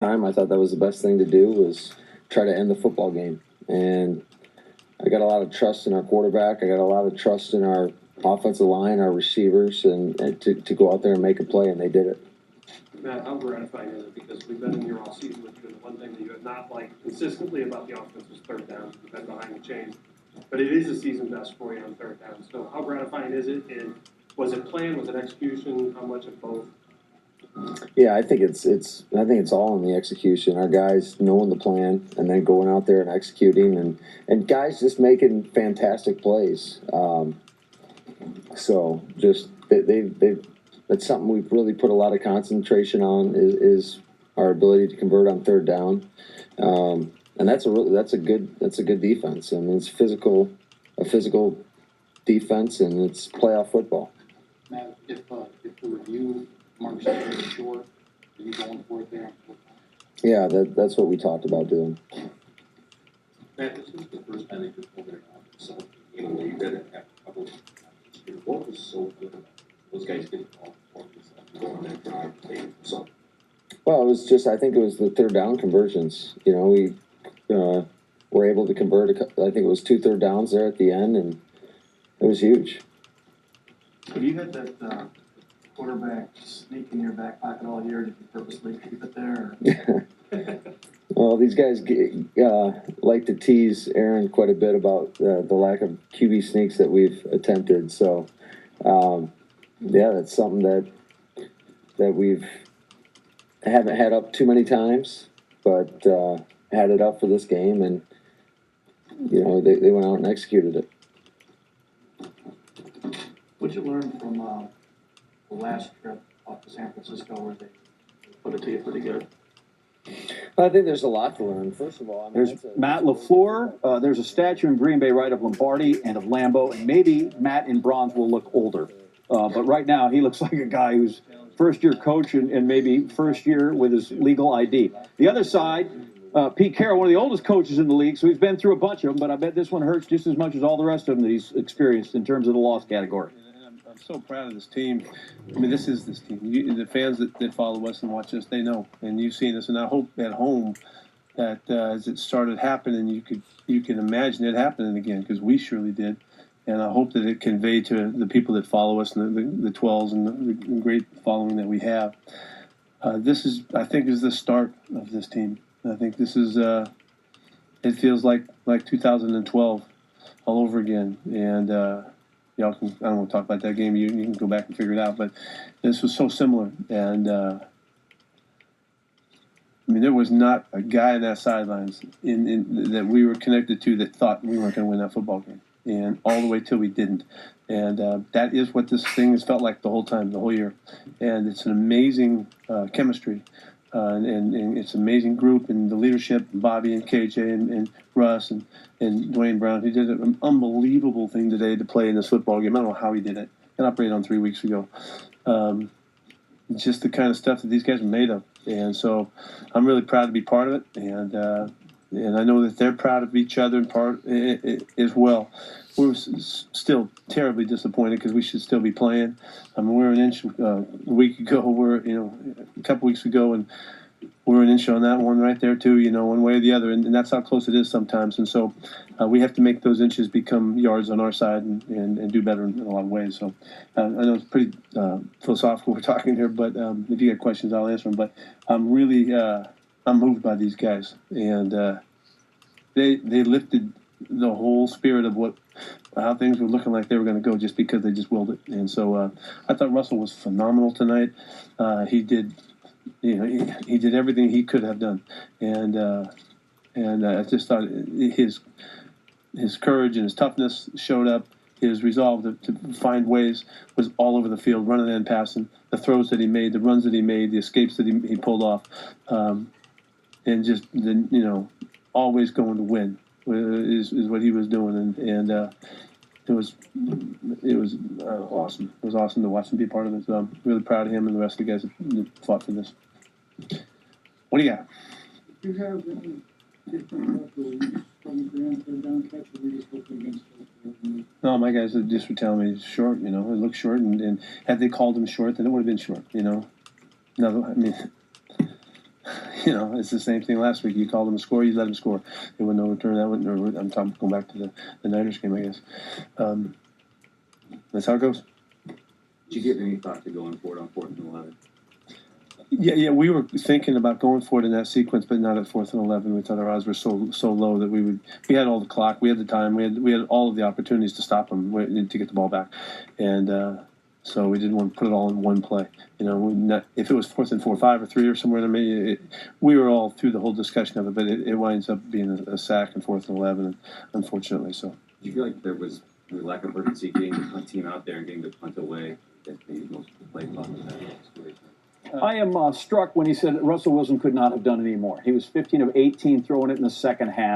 time, I thought that was the best thing to do was try to end the football game. And I got a lot of trust in our quarterback. I got a lot of trust in our offensive line, our receivers, and to go out there and make a play, and they did it. Matt, how gratifying is it? Because we've been in here all season with you, and the one thing that you have not liked consistently about the offense was third down. You've been behind the chains. But it is a season best for you on third down. So how gratifying is it? And was it plan? Was it execution? How much of both? Yeah, I think it's all in the execution. Our guys knowing the plan and then going out there and executing, and guys just making fantastic plays. So just they that's something we've really put a lot of concentration on is our ability to convert on third down. And that's a good defense. I mean, it's a physical defense, and it's playoff football. Matt, if the review marks it short, are you going for it there? Yeah, that's what we talked about doing. Matt, this is the first time they could pull their off. So, you know, you did it a couple of times. What was so good about it? Those guys didn't all go on that drive. So, Well, I think it was the third down conversions. You know, we were able to convert, I think it was 2 third downs there at the end, and it was huge. Have you had that quarterback sneak in your back pocket all year? Did you purposely keep it there? Well, these guys like to tease Aaron quite a bit about the lack of QB sneaks that we've attempted. So, yeah, that's something that we've haven't had up too many times, but had it up for this game, and you know they went out and executed it. What'd you learn from the last trip off to San Francisco where they put it to you pretty good? I think there's a lot to learn. First of all, I mean, There's Matt LuFluer. There's a statue in Green Bay right of Lombardi and of Lambeau, and maybe Matt in bronze will look older. But right now, he looks like a guy who's first-year coach and maybe first year with his legal ID. The other side, Pete Carroll, one of the oldest coaches in the league, so he's been through a bunch of them, but I bet this one hurts just as much as all the rest of them that he's experienced in terms of the loss category. I'm so proud of this team. I mean, this is this team. The fans that follow us and watch us, they know, and you've seen this. And I hope at home that as it started happening, you can imagine it happening again, because we surely did. And I hope that it conveyed to the people that follow us and the 12s and the great following that we have. I think, is the start of this team. I think this is. It feels like 2012 all over again, and. Y'all can, I don't want to talk about that game. You can go back and figure it out. But this was so similar. And, I mean, there was not a guy in that sidelines that we were connected to that thought we weren't going to win that football game. And all the way till we didn't. And that is what this thing has felt like the whole time, the whole year. And it's an amazing chemistry. And it's an amazing group, and the leadership, Bobby and KJ and Russ and Dwayne Brown. He did an unbelievable thing today to play in this football game. I don't know how he did it. Got operated on 3 weeks ago. Just the kind of stuff that these guys are made of. And so I'm really proud to be part of it. And I know that they're proud of each other as well. We're still terribly disappointed because we should still be playing. I mean, we were an inch a week ago. A couple weeks ago, and we were an inch on that one right there too. One way or the other, and that's how close it is sometimes. And so we have to make those inches become yards on our side and do better in a lot of ways. So I know it's pretty philosophical we're talking here, but if you got questions, I'll answer them. But I'm really I'm moved by these guys, and they lifted the whole spirit of how things were looking like they were going to go just because they just willed it. And so I thought Russell was phenomenal tonight. He did, he did everything he could have done, and I just thought his courage and his toughness showed up. His resolve to find ways was all over the field, running and passing. The throws that he made, the runs that he made, the escapes that he pulled off, and just always going to win is what he was doing, and it was awesome. It was awesome to watch him be part of it. So I'm really proud of him and the rest of the guys that fought for this. What do you got? Do you have any different rules from the grand third down catch, or we just hoping against those? No, my guys just were telling me it's short. It looked short, and had they called him short, then it would have been short. No, I mean, You know, it's the same thing last week. You called them a score, you let them score. There was no return. That wouldn't. I'm talking going back to the Niners game, I guess. That's how it goes. Did you give any thought to going for it on 4th and 11? Yeah, we were thinking about going for it in that sequence, but not at 4th and 11. We thought our odds were so low that we had all the clock, we had the time, we had all of the opportunities to stop them, to get the ball back, and so we didn't want to put it all in one play. You know, if it was 4th and 4, 5 or 3 or somewhere there, maybe we were all through the whole discussion of it, but it winds up being a sack in 4th and 11, unfortunately. So. Do you feel like there was a lack of urgency getting the punt team out there and getting the punt away that maybe most of the play clock in that situation? I am struck when he said that Russell Wilson could not have done any more. He was 15 of 18 throwing it in the second half.